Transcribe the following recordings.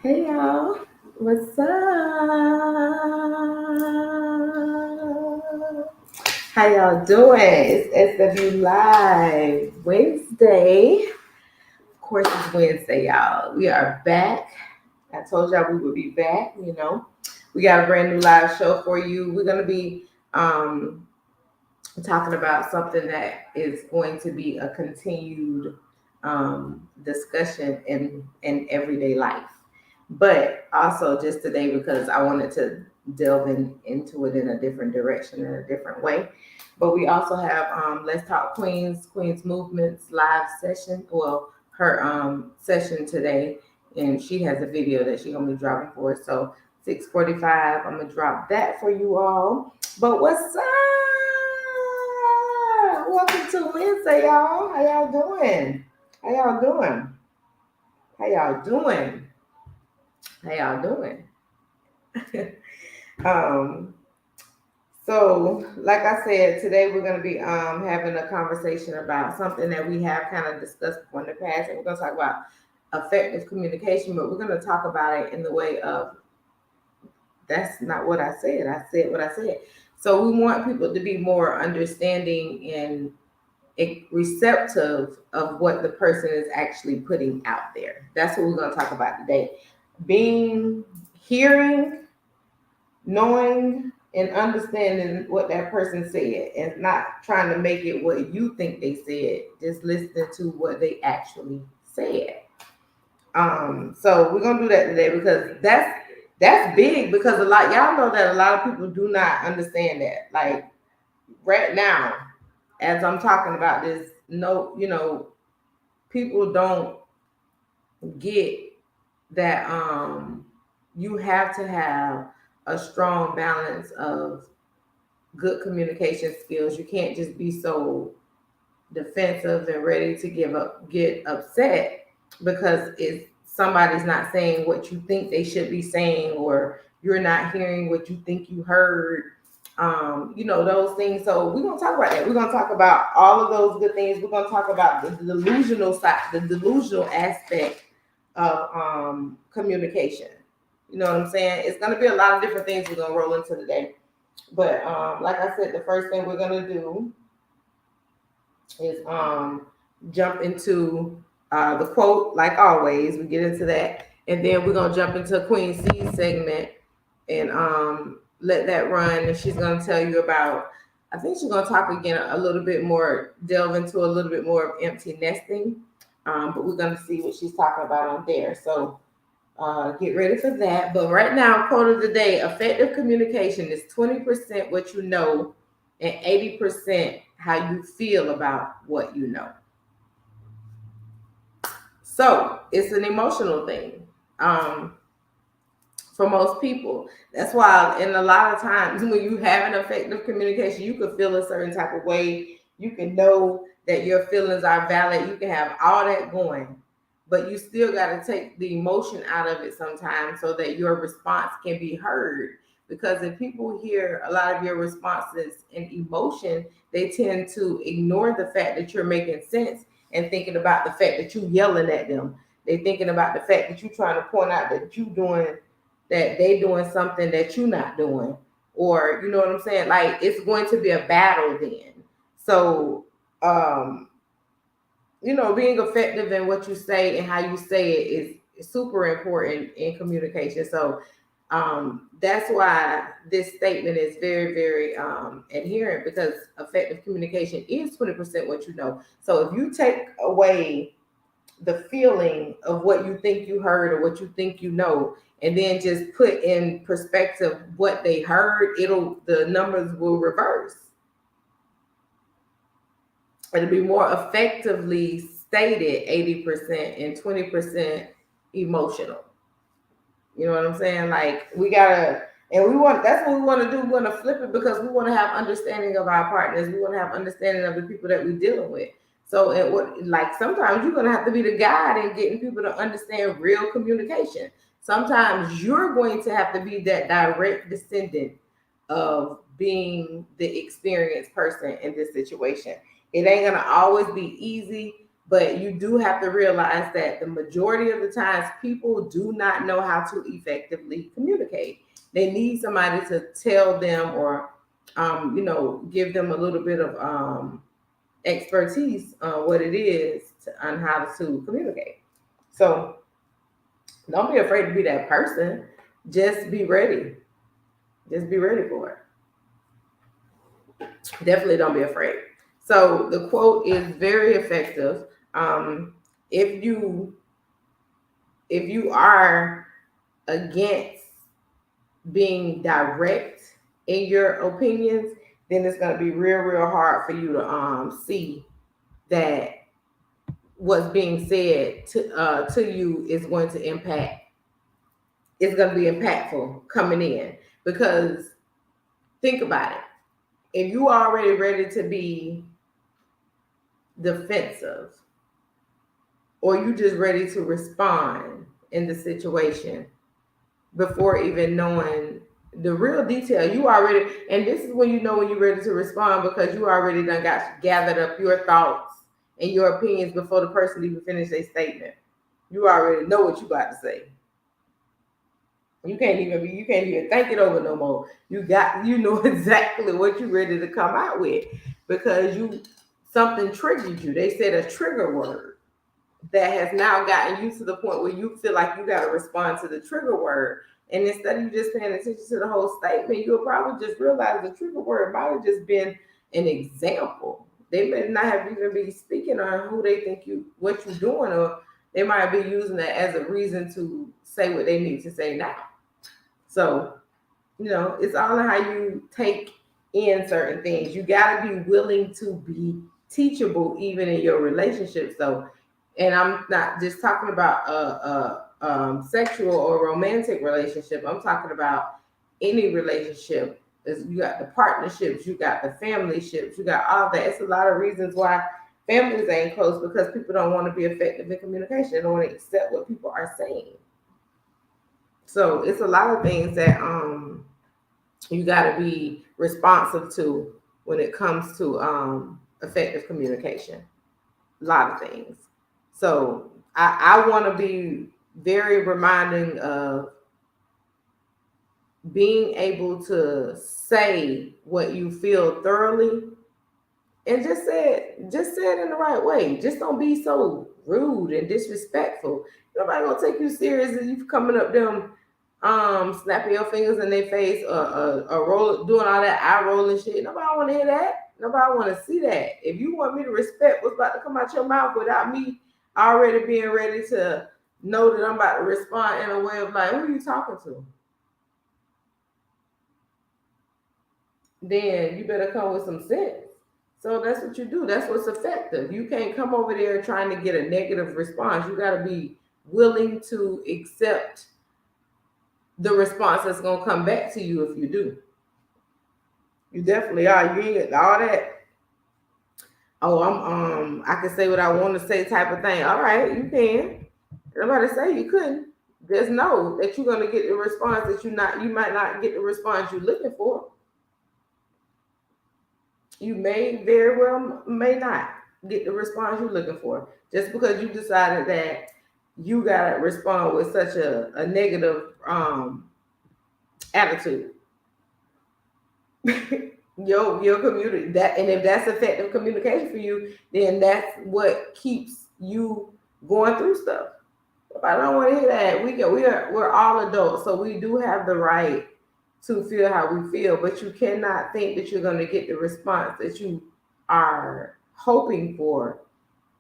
Hey y'all, what's up? How y'all doing? It's SW Live Wednesday. Of course, it's Wednesday, y'all. We are back. I told y'all we would be back. We got a brand new live show for you. We're gonna be talking about something that is going to be a continued discussion in everyday life. But also just today because I wanted to delve into it in a different direction, in a different way. But we also have Let's Talk Queens Movements live session. Well, her session today, and she has a video that she's gonna be dropping for us. So 6:45, I'm gonna drop that for you all. But what's up? Welcome to Wednesday, y'all. How y'all doing? How y'all doing? How y'all doing? How y'all doing? um, so, like I said, today we're going to be having a conversation about something that we have kind of discussed before in the past, and we're going to talk about effective communication, but we're going to talk about it in the way of that's not what I said. I said what I said. So, we want people to be more understanding and receptive of what the person is actually putting out there. That's what we're going to talk about today. Hearing, knowing, and understanding what that person said, and not trying to make it what you think they said. Just listening to what they actually said. So we're gonna do that today because that's big because a lot y'all know that a lot of people do not understand that. Like right now, as I'm talking about this, no, people don't get that you have to have a strong balance of good communication skills. You can't just be so defensive and ready to get upset because it's somebody's not saying what you think they should be saying, or you're not hearing what you think you heard. Those things. So we're gonna talk about that. We're gonna talk about all of those good things. We're gonna talk about the delusional side, the delusional aspect of communication. You know what I'm saying? It's gonna be a lot of different things we're gonna roll into today. But like I said, the first thing we're gonna do is jump into the quote, like always. We get into that, and then we're gonna jump into Queen C segment and let that run. And she's gonna tell you about. I think she's gonna talk again a little bit more, delve into a little bit more of empty nesting. But we're gonna see what she's talking about on there. So get ready for that. But right now, quote of the day: effective communication is 20% what you know and 80% how you feel about what you know. So it's an emotional thing for most people. That's why, in a lot of times, when you have an effective communication, you can feel a certain type of way. You can know that your feelings are valid. You can have all that going, but you still got to take the emotion out of it sometimes so that your response can be heard. Because if people hear a lot of your responses in emotion, they tend to ignore the fact that you're making sense and thinking about the fact that you're yelling at them. They're thinking about the fact that you're trying to point out that you doing that they doing something that you're not doing, or you know what I'm saying. Like it's going to be a battle then. So being effective in what you say and how you say it is super important in communication. So that's why this statement is very, very adherent, because effective communication is 20% what you know. So if you take away the feeling of what you think you heard or what you think you know, and then just put in perspective what they heard, the numbers will reverse. It'll be more effectively stated 80% and 20% emotional. You know what I'm saying? Like we gotta, and we want, that's what we want to do. We want to flip it because we want to have understanding of our partners. We want to have understanding of the people that we're dealing with. So like sometimes you're gonna have to be the guide in getting people to understand real communication. Sometimes you're going to have to be that direct descendant of being the experienced person in this situation. It ain't gonna always be easy, But you do have to realize that the majority of the times people do not know how to effectively communicate. They need somebody to tell them or, give them a little bit of expertise on what it is on how to communicate. So don't be afraid to be that person. Just be ready. Just be ready for it. Definitely don't be afraid. So the quote is very effective. If you are against being direct in your opinions, then it's going to be real hard for you to see that what's being said to you is going to impact. It's going to be impactful coming in, because think about it. If you are already ready to be defensive, or you just ready to respond in the situation before even knowing the real detail, you already, and this is when you know when you're ready to respond, because you already done got gathered up your thoughts and your opinions before the person even finished their statement. You already know what you about to say. You can't even think it over no more. You know exactly what you're ready to come out with, because something triggered you. They said a trigger word that has now gotten you to the point where you feel like you got to respond to the trigger word. And instead of you just paying attention to the whole statement, you'll probably just realize the trigger word might have just been an example. They may not have even be speaking on who they think what you're doing, or they might be using that as a reason to say what they need to say now. So, it's all in how you take in certain things. You got to be willing to be teachable, even in your relationships. So, and I'm not just talking about a sexual or romantic relationship. I'm talking about any relationship. You got the partnerships, you got the family ships, you got all that. It's a lot of reasons why families ain't close, because people don't want to be effective in communication. They don't want to accept what people are saying. So it's a lot of things that you got to be responsive to when it comes to effective communication. A lot of things. So I want to be very reminding of being able to say what you feel thoroughly, and just say it in the right way. Just don't be so rude and disrespectful. Nobody gonna take you serious if you coming up them snapping your fingers in their face, or doing all that eye rolling shit. Nobody want to hear that. Nobody want to see that. If you want me to respect what's about to come out your mouth without me already being ready to know that I'm about to respond in a way of like, who are you talking to? Then you better come with some sense. So that's what you do. That's what's effective. You can't come over there trying to get a negative response. You got to be willing to accept the response that's going to come back to you if you do. You definitely are. You ain't all that. Oh, I can say what I want to say type of thing. All right, you can. Nobody say you couldn't. Just know that you're going to get the response that you might not get the response you're looking for. You may very well may not get the response you're looking for, just because you decided that you gotta respond with such a negative attitude. your community that, and if that's effective communication for you, then that's what keeps you going through stuff. If I don't want to hear that, we're all adults, so we do have the right to feel how we feel, but you cannot think that you're going to get the response that you are hoping for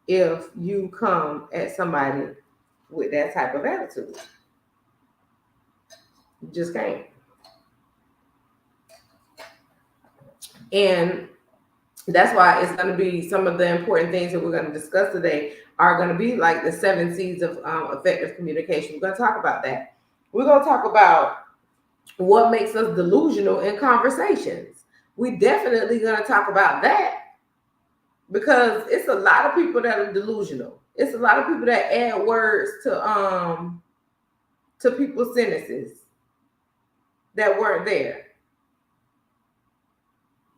if you come at somebody with that type of attitude. You just can't. And that's why it's going to be some of the important things that we're going to discuss today are going to be like the 7 C's of effective communication. We're going to talk about that. We're going to talk about what makes us delusional in conversations. We definitely going to talk about that, because it's a lot of people that are delusional. It's a lot of people that add words to people's sentences that weren't there.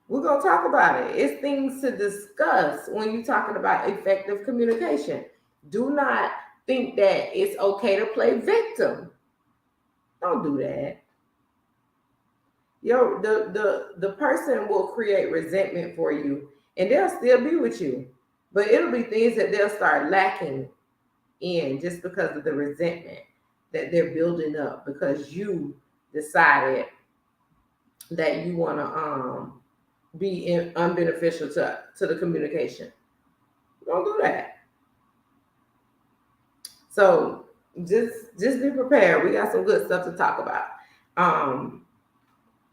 We're going to talk about it. It's things to discuss when you're talking about effective communication. Do not think that it's okay to play victim. Don't do that. The person will create resentment for you, and they'll still be with you, but it'll be things that they'll start lacking in just because of the resentment that they're building up because you decided that you want to be unbeneficial to the communication. Don't do that. So just be prepared. We got some good stuff to talk about.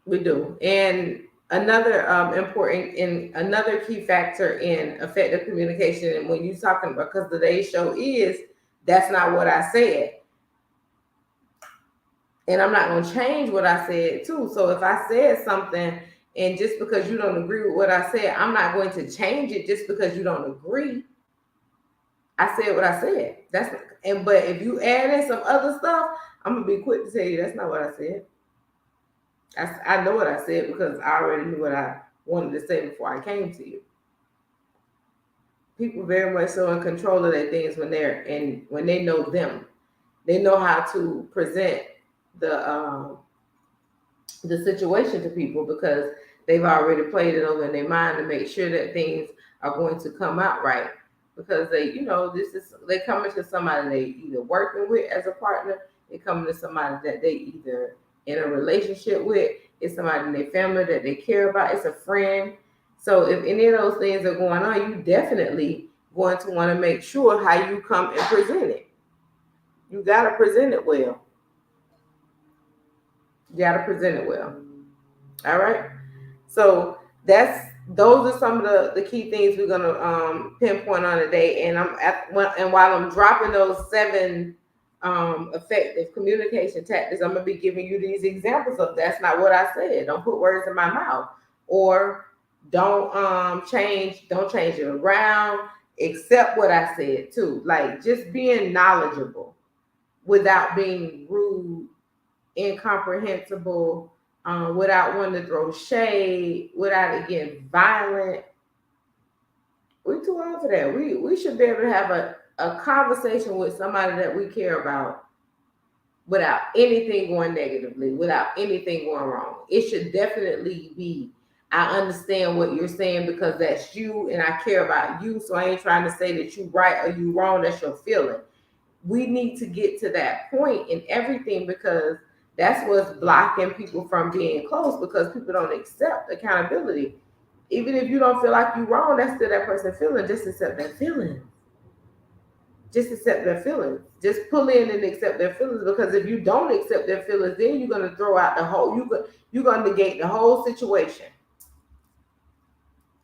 We do. And another another key factor in effective communication, and when you're talking about, because today's show is that's not what I said. And I'm not going to change what I said too. So if I said something, and just because you don't agree with what I said, I'm not going to change it just because you don't agree. I said what I said. But if you add in some other stuff, I'm gonna be quick to tell you that's not what I said. I know what I said because I already knew what I wanted to say before I came to you. People very much so in control of their things when they know them. They know how to present the situation to people because they've already played it over in their mind to make sure that things are going to come out right. Because they coming to somebody they either working with as a partner, they coming to somebody that they either in a relationship with, it's somebody in their family that they care about, it's a friend. So if any of those things are going on, you definitely going to want to make sure how you come and present it. You got to present it well. You got to present it well. All right. So those are some of the key things we're gonna pinpoint on today. And while I'm dropping those 7 effective communication tactics, I'm gonna be giving you these examples of that's not what I said. Don't put words in my mouth, or don't change it around. Accept what I said too. Like just being knowledgeable without being rude, incomprehensible. Without wanting to throw shade, without it getting violent. We're too old for that. We should be able to have a conversation with somebody that we care about without anything going negatively, without anything going wrong. It should definitely be, I understand what you're saying because that's you and I care about you. So I ain't trying to say that you right or you wrong. That's your feeling. We need to get to that point in everything because that's what's blocking people from being close because people don't accept accountability. Even if you don't feel like you're wrong, that's still that person feeling. Just accept that feeling. Just accept their feelings. Just pull in and accept their feelings because if you don't accept their feelings, then you're going to throw out the whole, you're going to negate the whole situation.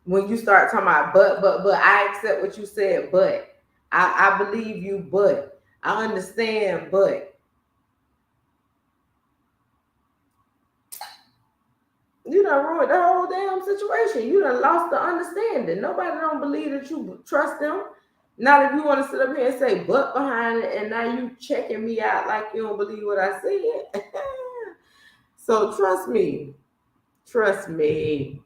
When you start talking about, but I accept what you said, but I believe you, but I understand, but you done ruined the whole damn situation. You done lost the understanding. Nobody don't believe that you trust them. Not if you want to sit up here and say but behind it, and now you checking me out like you don't believe what I said. So trust me. Trust me.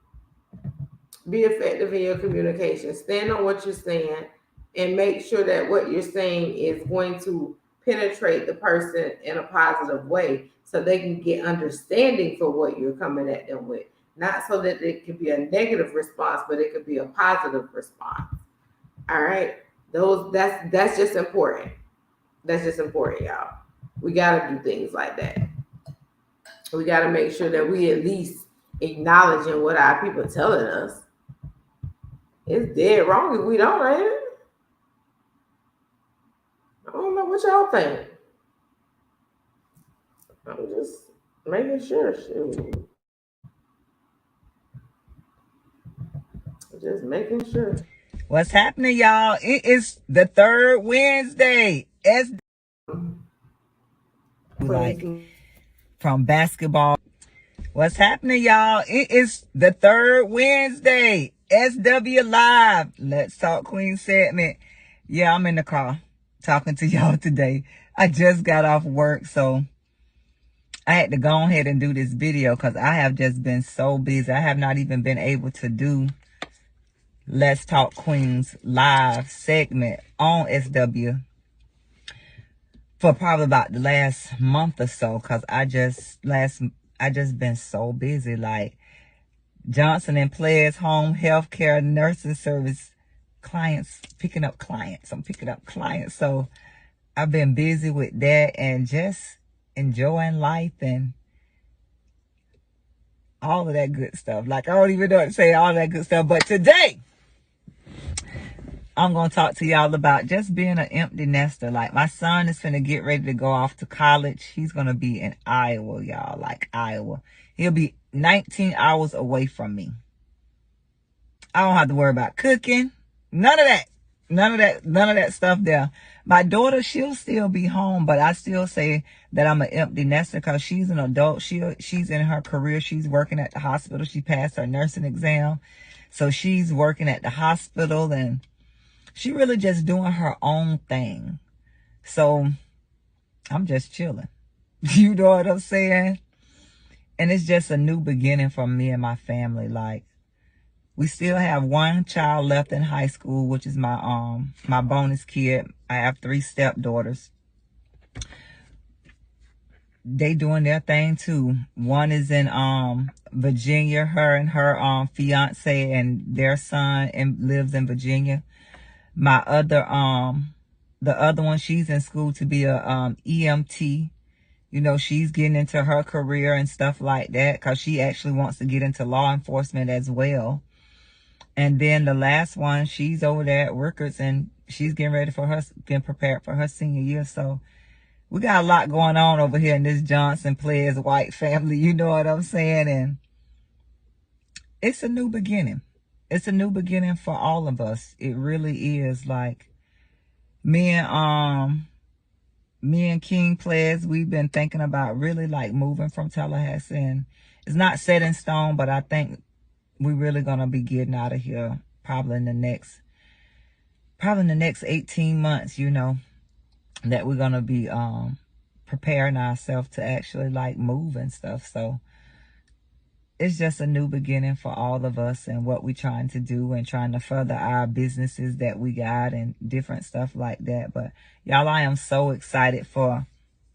Be effective in your communication. Stand on what you're saying and make sure that what you're saying is going to penetrate the person in a positive way so they can get understanding for what you're coming at them with. Not so that it can be a negative response, but it could be a positive response. All right. That's just important. That's just important, y'all. We gotta do things like that. We gotta make sure that we at least acknowledging what our people are telling us. It's dead wrong if we don't, ain't it? I don't know what y'all think. I'm just making sure. Shoot. Just making sure. What's happening, y'all? It is the third Wednesday. Like from basketball. What's happening, y'all? It is the third Wednesday. SW Live. Let's Talk Queen segment. Yeah, I'm in the car talking to y'all today. I just got off work, so I had to go ahead and do this video because I have just been so busy. I have not even been able to do Let's Talk Queens live segment on SW for probably about the last month or so, because I just been so busy. Like, Johnson and Players Home Healthcare Nursing Service clients, picking up clients. I'm picking up clients. So I've been busy with that and just enjoying life and all of that good stuff. Like, I don't even know what to say, all that good stuff. But today, I'm going to talk to y'all about just being an empty nester. Like, my son is finna get ready to go off to college. He's going to be in Iowa, y'all. Like, Iowa. He'll be 19 hours away from me. I don't have to worry about cooking. None of that. None of that stuff there. My daughter, she'll still be home, but I still say that I'm an empty nester because she's an adult. She's in her career. She's working at the hospital. She passed her nursing exam. So she's working at the hospital and she really just doing her own thing. So I'm just chilling. You know what I'm saying? And it's just a new beginning for me and my family. Like, we still have one child left in high school, which is my bonus kid. I have 3 stepdaughters. They doing their thing too. One is in Virginia. Her and her fiance and their son lives in Virginia. My other the other one, she's in school to be a EMT. You know, she's getting into her career and stuff like that because she actually wants to get into law enforcement as well. And then the last one, she's over there at Workers and she's getting prepared for her senior year. So we got a lot going on over here in this Johnson Players white family. You know what I'm saying? And it's a new beginning. It's a new beginning for all of us. It really is. Like, me and King Players, we've been thinking about really like moving from Tallahassee, and it's not set in stone, but I think we're really gonna be getting out of here probably in the next 18 months, you know, that we're gonna be preparing ourselves to actually like move and stuff. So it's just a new beginning for all of us and what we're trying to do and trying to further our businesses that we got and different stuff like that. But y'all, I am so excited for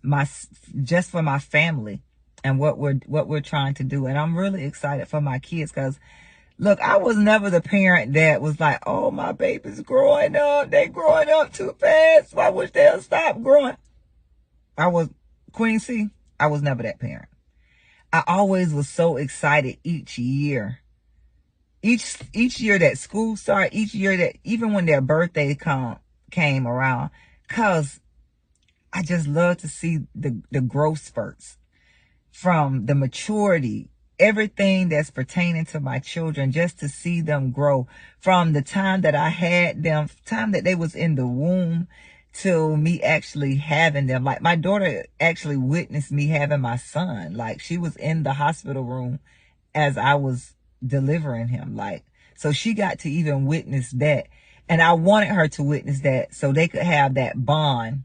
my family and what we're trying to do. And I'm really excited for my kids because, look, I was never the parent that was like, oh, my baby's growing up. They growing up too fast. I wish they'll stop growing. Queen C, I was never that parent. I always was so excited each year. Each year that school started, each year that even when their birthday came around, because I just love to see the growth spurts from the maturity, everything that's pertaining to my children, just to see them grow from the time that I had them, time that they was in the womb to me actually having them. Like, my daughter actually witnessed me having my son. Like, she was in the hospital room as I was delivering him. Like, so she got to even witness that. And I wanted her to witness that so they could have that bond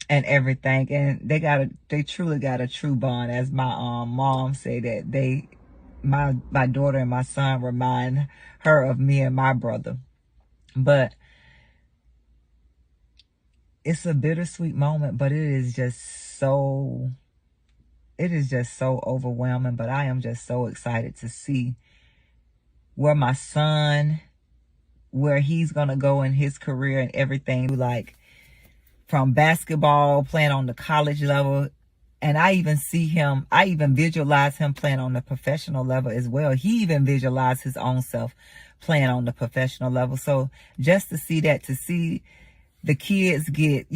and everything. And they truly got a true bond. As my mom said, that my daughter and my son remind her of me and my brother. But it's a bittersweet moment, but it is just so overwhelming. But I am just so excited to see where my son, where he's going to go in his career and everything. Like, from basketball, playing on the college level. And I even visualize him playing on the professional level as well. He even visualized his own self playing on the professional level. So just to see that, to see the kids get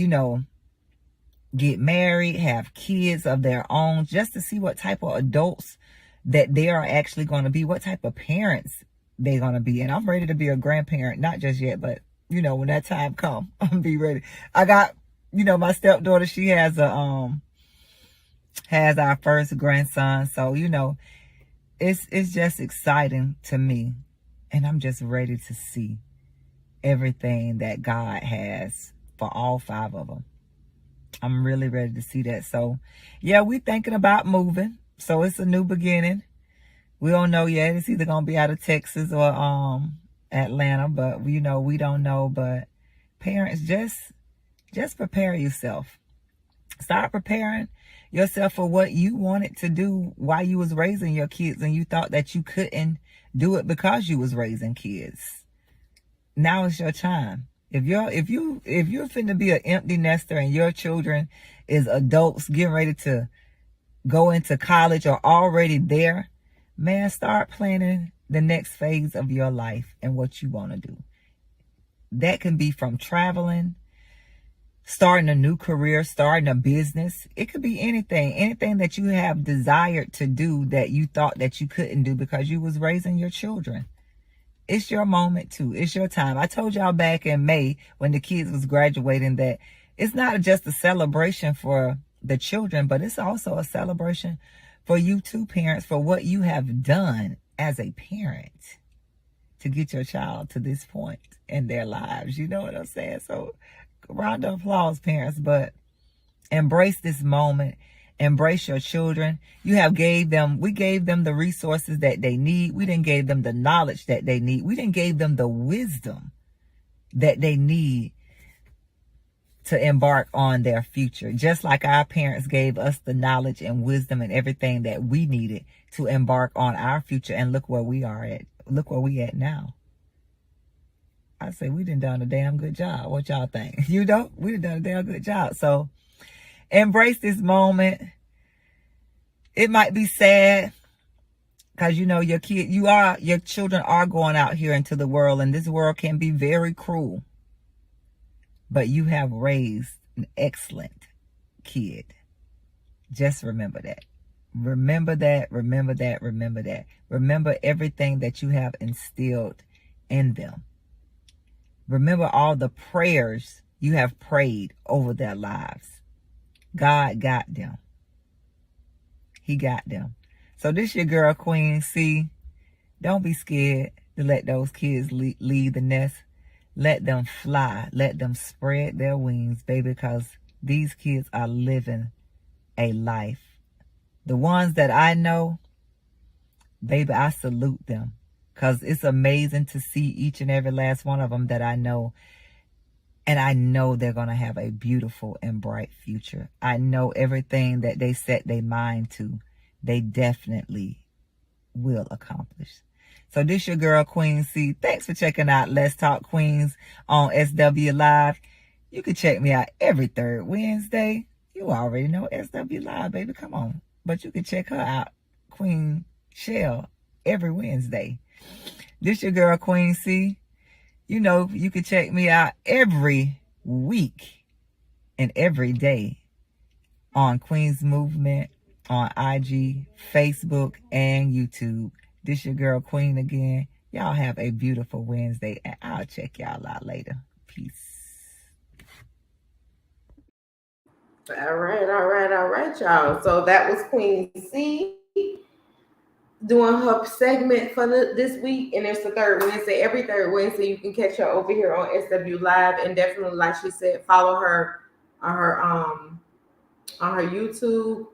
married, have kids of their own, just to see what type of adults that they are actually going to be, what type of parents they're going to be. And I'm ready to be a grandparent, not just yet, but, you know, when that time comes, I'm be ready. I got, you know, my stepdaughter, she has our first grandson. So, you know, it's just exciting to me. And I'm just ready to see everything that God has for all 5 of them. I'm really ready to see that. So, yeah, we thinking about moving. So it's a new beginning. We don't know yet. It's either gonna be out of Texas or Atlanta, but we don't know. But parents, just prepare yourself. Start preparing yourself for what you wanted to do while you was raising your kids, and you thought that you couldn't do it because you was raising kids. Now is your time. If you're finna be an empty nester and your children is adults getting ready to go into college or already there, man, start planning the next phase of your life and what you want to do. That can be from traveling, starting a new career, starting a business. It could be anything that you have desired to do that you thought that you couldn't do because you was raising your children. It's your moment too. It's your time. I told y'all back in May when the kids was graduating that it's not just a celebration for the children, but it's also a celebration for you too, parents, for what you have done as a parent to get your child to this point in their lives. You know what I'm saying? So round of applause, parents, but embrace this moment. Embrace your children. We gave them the resources that they need. We didn't gave them the knowledge that they need. We didn't gave them the wisdom that they need to embark on their future. Just like our parents gave us the knowledge and wisdom and everything that we needed to embark on our future. And look where we are at. Look where we at now. I say we done a damn good job. What y'all think? We done a damn good job. So embrace this moment. It might be sad because your children are going out here into the world, and this world can be very cruel. But you have raised an excellent kid. Just remember that. Remember that. Remember that. Remember that. Remember everything that you have instilled in them. Remember all the prayers you have prayed over their lives. God got them. He got them. So this your girl, Queen C. Don't be scared to let those kids leave the nest. Let them fly. Let them spread their wings, baby, because these kids are living a life. The ones that I know, baby, I salute them because it's amazing to see each and every last one of them that I know. And I know they're going to have a beautiful and bright future. I know everything that they set their mind to, they definitely will accomplish. So this your girl, Queen C. Thanks for checking out Let's Talk Queens on SW Live. You can check me out every third Wednesday. You already know SW Live, baby. Come on. But you can check her out, Queen Shell, every Wednesday. This your girl, Queen C. You can check me out every week and every day on Queen's Movement on IG, Facebook, and YouTube. This your girl, Queen, again. Y'all have a beautiful Wednesday, and I'll check y'all out later. Peace. All right, y'all. So that was Queen C doing her segment for this week, and it's the third Wednesday. Every third Wednesday, you can catch her over here on SW Live, and definitely, like she said, follow her on her YouTube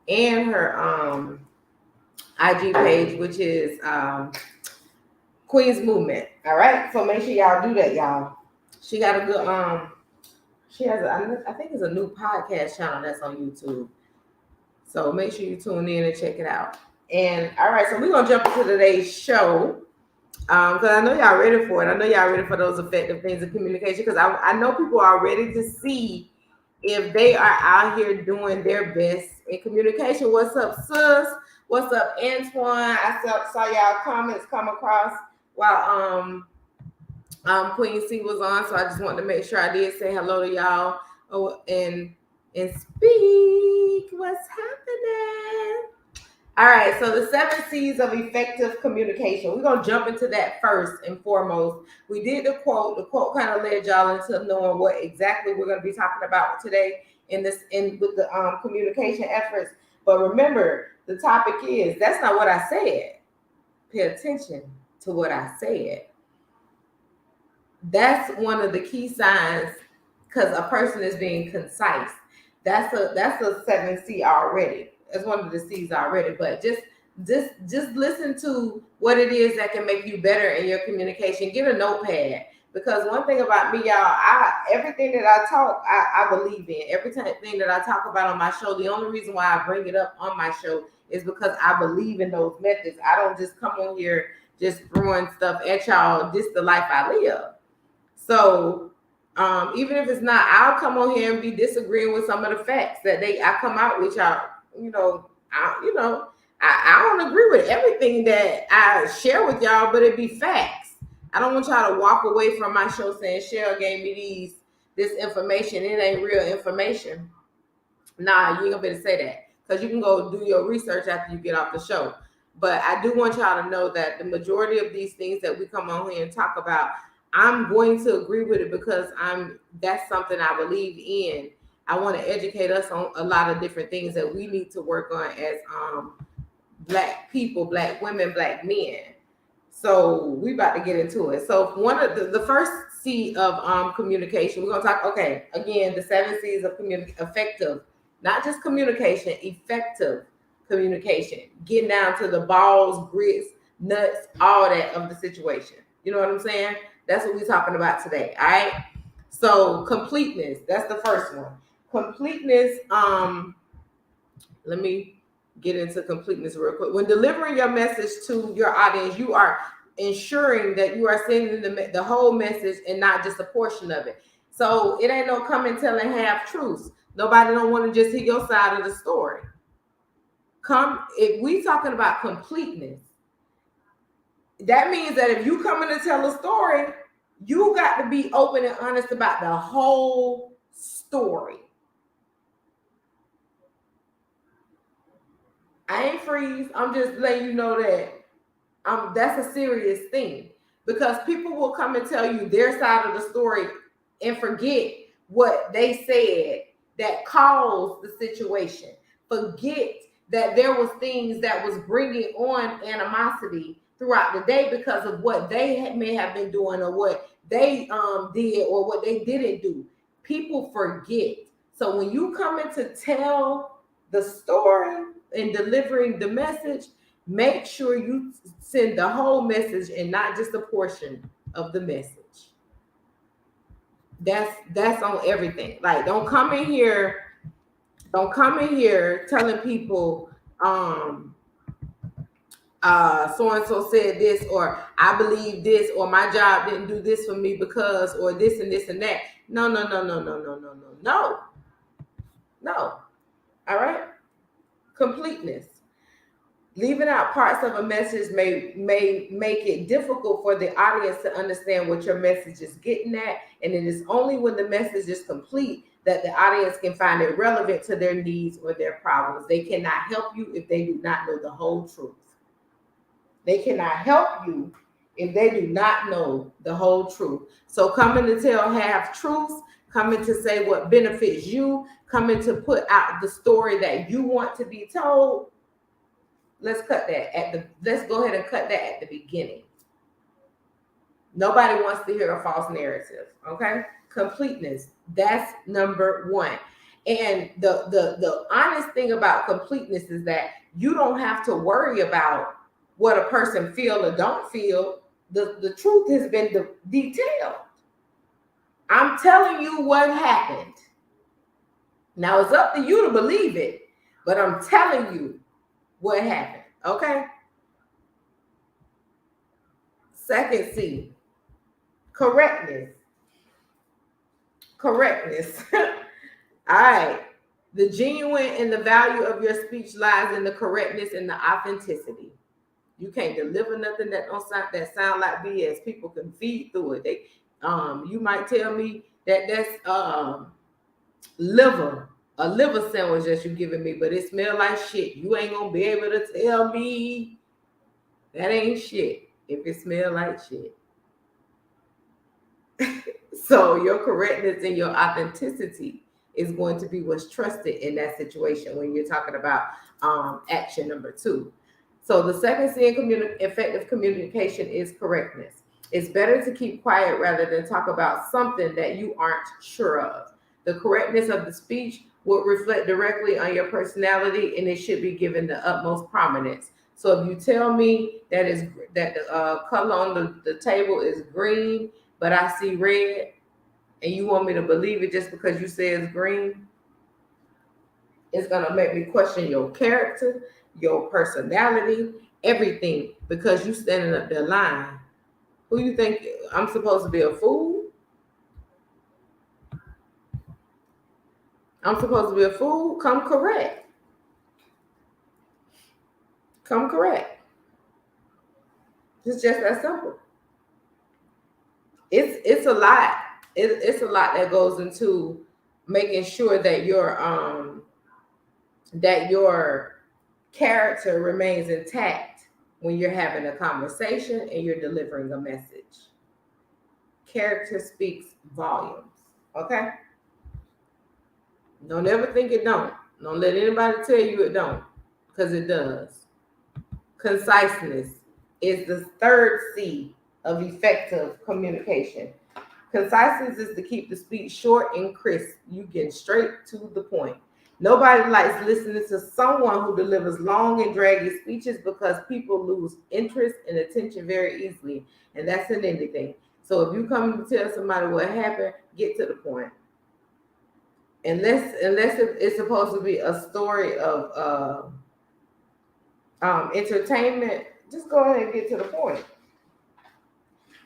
and her IG page, which is Queen's Movement. All right, so make sure y'all do that, y'all. She got a good she has I think it's a new podcast channel that's on YouTube. So make sure you tune in and check it out. And all right, so we're gonna jump into today's show. Because I know y'all ready for it. I know y'all ready for those effective things in communication. Because I know people are ready to see if they are out here doing their best in communication. What's up, sis? What's up, Antoine? I saw y'all comments come across while Queen C was on, so I just wanted to make sure I did say hello to y'all. And speak. What's happening? All right, so the 7 C's of effective communication. We're gonna jump into that first and foremost. We did the quote. The quote kind of led y'all into knowing what exactly we're gonna be talking about today with the communication efforts. But remember, the topic is that's not what I said. Pay attention to what I said. That's one of the key signs because a person is being concise. That's a 7C already. That's one of the C's already. But just listen to what it is that can make you better in your communication. Get a notepad. Because one thing about me, y'all, everything that I talk, I believe in. Everything that I talk about on my show, the only reason why I bring it up on my show is because I believe in those methods. I don't just come on here just throwing stuff at y'all. This the life I live. So even if it's not, I'll come on here and be disagreeing with some of the facts that I come out with y'all. I don't agree with everything that I share with y'all, but it be facts. I don't want y'all to walk away from my show saying Cheryl gave me this information. It ain't real information. Nah, you ain't gonna be able to say that because you can go do your research after you get off the show. But I do want y'all to know that the majority of these things that we come on here and talk about, I'm going to agree with it because that's something I believe in. I want to educate us on a lot of different things that we need to work on as Black people, Black women, Black men. So we about to get into it. So one of the first C of communication, we're gonna talk. Okay, again, the 7 C's of effective, not just communication, effective communication. Getting down to the balls, grits, nuts, all that of the situation. You know what I'm saying? That's what we're talking about today. All right. So completeness. That's the first one. Completeness. Let me get into completeness real quick. When delivering your message to your audience, you are ensuring that you are sending the whole message and not just a portion of it. So it ain't no coming telling half truths. Nobody don't want to just hear your side of the story. If we talking about completeness, that means that if you coming to tell a story, you got to be open and honest about the whole story. I ain't freeze. I'm just letting you know that that's a serious thing because people will come and tell you their side of the story and forget what they said that caused the situation. Forget that there was things that was bringing on animosity throughout the day because of what they may have been doing or what they did or what they didn't do. People forget. So when you come in to tell the story and delivering the message, make sure you send the whole message and not just a portion of the message. That's on everything. Like don't come in here telling people so and so said this, or I believe this, or my job didn't do this for me because, or this and this and that. No. All right. Completeness. Leaving out parts of a message may make it difficult for the audience to understand what your message is getting at, and it is only when the message is complete that the audience can find it relevant to their needs or their problems. They cannot help you if they do not know the whole truth. They cannot help you if they do not know the whole truth. So coming to tell half truths, coming to say what benefits you, coming to put out the story that you want to be told, let's go ahead and cut that at the beginning. Nobody wants to hear a false narrative. Okay. Completeness. That's number one. And the honest thing about completeness is that you don't have to worry about what a person feel or don't feel. The truth has been detailed. I'm telling you what happened. Now it's up to you to believe it, but I'm telling you what happened. Okay. Second C, correctness. All right. The genuine and the value of your speech lies in the correctness and the authenticity. You can't deliver nothing that sound like BS. People can feed through it. You might tell me that's a liver sandwich that you're giving me, but it smell like shit. You ain't gonna be able to tell me that ain't shit if it smell like shit. So your correctness and your authenticity is going to be what's trusted in that situation when you're talking about action number 2. So the second C in effective communication is correctness. It's better to keep quiet rather than talk about something that you aren't sure of. The correctness of the speech would reflect directly on your personality, and it should be given the utmost prominence. So if you tell me that the color on the table is green, but I see red, and you want me to believe it just because you say it's green, it's gonna make me question your character, your personality, everything, because you standing up there lying. Who you think I'm supposed to be, a fool? I'm supposed to be a fool? Come correct. Come correct. It's just that simple. It's a lot. It's a lot that goes into making sure that your character remains intact when you're having a conversation and you're delivering a message. Character speaks volumes. Okay? Don't ever think it don't. Don't let anybody tell you it don't, because it does. Conciseness is the third C of effective communication. Conciseness is to keep the speech short and crisp. You get straight to the point. Nobody likes listening to someone who delivers long and draggy speeches, because people lose interest and attention very easily, and that's in anything. So if you come to tell somebody what happened, get to the point. Unless it's supposed to be a story of entertainment, just go ahead and get to the point.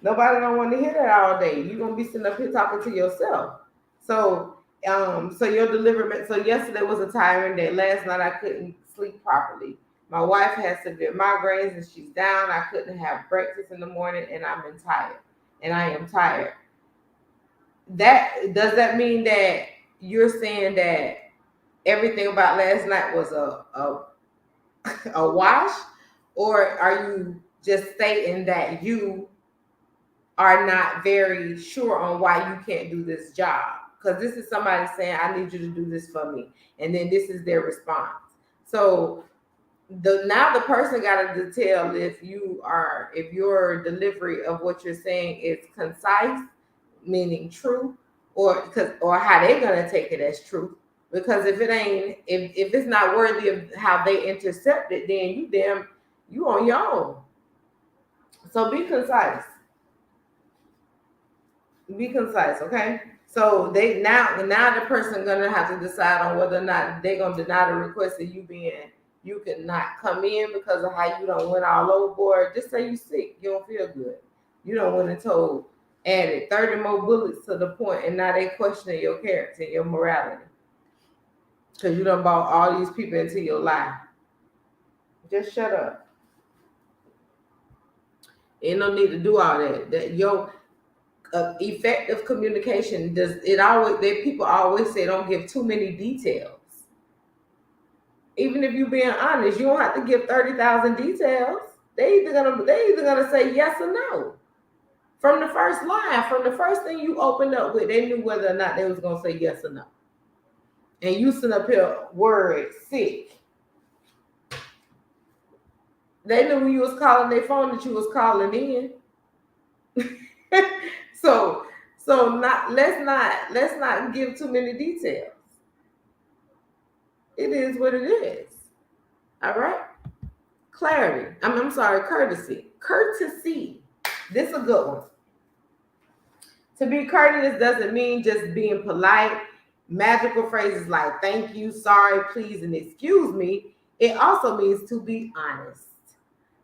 Nobody don't want to hear that all day. You're gonna be sitting up here talking to yourself. So so your delivery. So yesterday was a tiring day. Last night I couldn't sleep properly. My wife has severe migraines and she's down. I couldn't have breakfast in the morning, and I am tired. That does that mean that you're saying that everything about last night was a wash, or are you just stating that you are not very sure on why you can't do this job? Because this is somebody saying, I need you to do this for me, and then this is their response. So now the person got to detail if your delivery of what you're saying is concise, meaning true, or how they're gonna take it as true. Because if it ain't, if it's not worthy of how they intercept it, then you on your own. So be concise. Be concise, okay? So they now the person gonna have to decide on whether or not they're gonna deny the request of you cannot come in because of how you don't went all overboard. Just say you sick, you don't feel good. You don't went and told added 30 more bullets to the point, and now they questioning your character and your morality. Because you done brought all these people into your life. Just shut up. Ain't no need to do all that. That your effective communication does it always. People always say don't give too many details. Even if you're being honest, you don't have to give 30,000 details. They either gonna say yes or no. From the first line, from the first thing you opened up with, they knew whether or not they was gonna say yes or no. And you sitting up here worried, sick. They knew when you was calling their phone that you was calling in. so let's not give too many details. It is what it is. All right. Clarity. I'm sorry, courtesy. Courtesy. This is a good one. To be courteous doesn't mean just being polite. Magical phrases like thank you, sorry, please, and excuse me. It also means to be honest,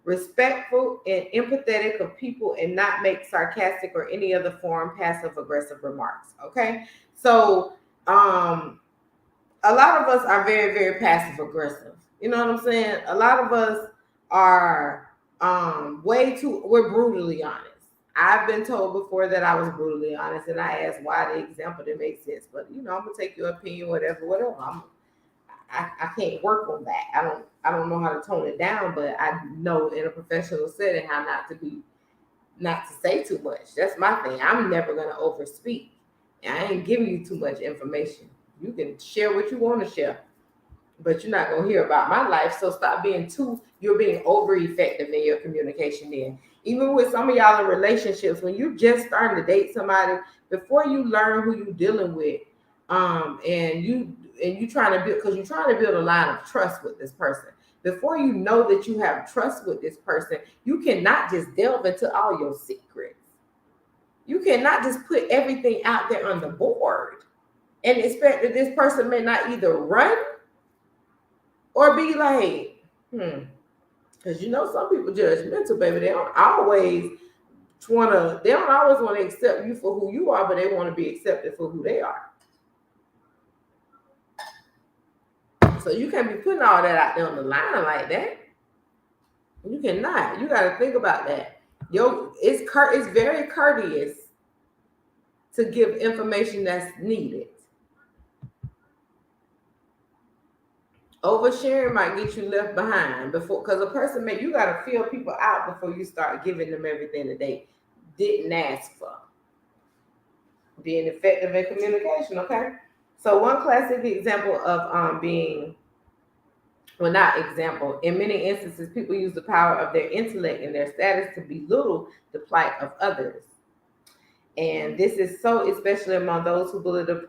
respectful, and empathetic of people, and not make sarcastic or any other form passive aggressive remarks. Okay. So a lot of us are very, very passive aggressive. You know what I'm saying? A lot of us are we're brutally honest. I've been told before that I was brutally honest, and I asked why the example didn't make sense. But I'm gonna take your opinion, whatever. I can't work on that. I don't know how to tone it down, but I know in a professional setting how not to say too much. That's my thing. I'm never gonna overspeak. I ain't giving you too much information. You can share what you want to share, but you're not gonna hear about my life. So stop you're being over effective in your communication then. Even with some of y'all in relationships, when you just starting to date somebody, before you learn who you're dealing with, and and you're trying to build, because you're trying to build a line of trust with this person. Before you know that you have trust with this person, you cannot just delve into all your secrets. You cannot just put everything out there on the board and expect that this person may not either run or be like, because some people judgmental, baby. They don't always want to accept you for who you are, but they want to be accepted for who they are. So you can't be putting all that out there on the line like that. You cannot. You got to think about that. It's very courteous to give information that's needed. Oversharing might get you left behind because a person you got to feel people out before you start giving them everything that they didn't ask for. Being effective in communication, okay? So one classic example of in many instances, people use the power of their intellect and their status to belittle the plight of others. And this is so especially among those who bully the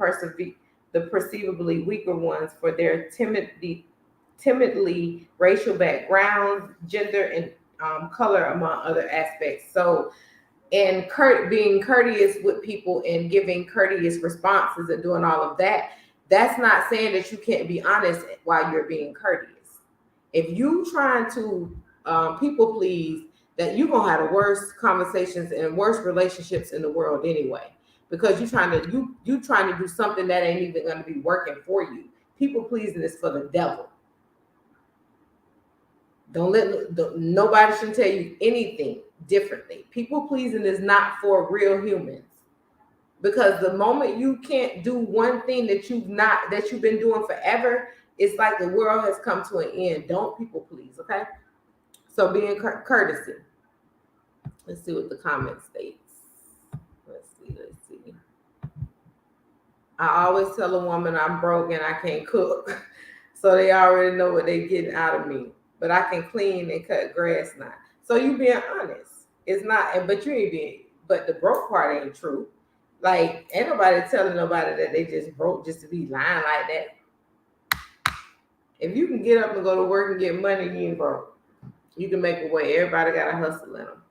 perceivably weaker ones for their timidly racial backgrounds, gender, and color, among other aspects. So, and being courteous with people and giving courteous responses and doing all of that, that's not saying that you can't be honest while you're being courteous. If you trying to people please, that you're gonna have the worst conversations and worst relationships in the world anyway, because you're trying to do something that ain't even gonna be working for you. People pleasing is for the devil. Nobody should tell you anything differently. People pleasing is not for real humans, because the moment you can't do one thing that you've been doing forever, it's like the world has come to an end. Don't people please, okay? So being courtesy. Let's see what the comment states. Let's see. I always tell a woman I'm broke and I can't cook, so they already know what they're getting out of me. But I can clean and cut grass now. So you being honest. It's not, but you ain't being, but the broke part ain't true. Like, ain't nobody telling nobody that they just broke just to be lying like that. If you can get up and go to work and get money, you ain't broke. You can make a way. Everybody got a hustle in them.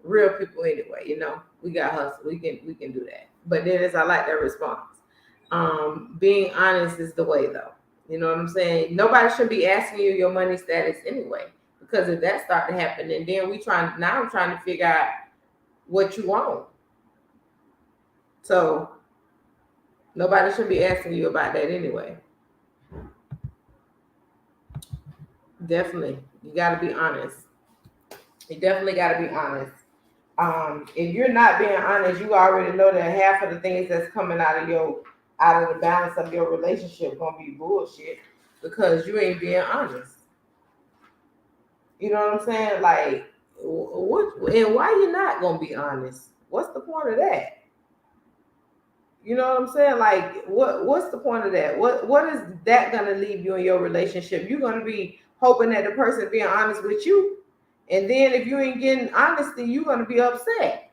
Real people anyway, we got hustle. We can do that. But then I like that response. Being honest is the way, though. You know what I'm saying? Nobody should be asking you your money status anyway, because if that start to happen, and then I'm trying to figure out what you want. So nobody should be asking you about that anyway. Definitely, you got to be honest. You definitely got to be honest. If you're not being honest, you already know that half of the things that's coming out of the balance of your relationship gonna be bullshit, because you ain't being honest. You know what I'm saying? Like, what and why you not gonna be honest? What's the point of that? You know what I'm saying? Like, what's the point of that? What is that gonna leave you in your relationship? You're gonna be hoping that the person being honest with you, and then if you ain't getting honesty, you're gonna be upset.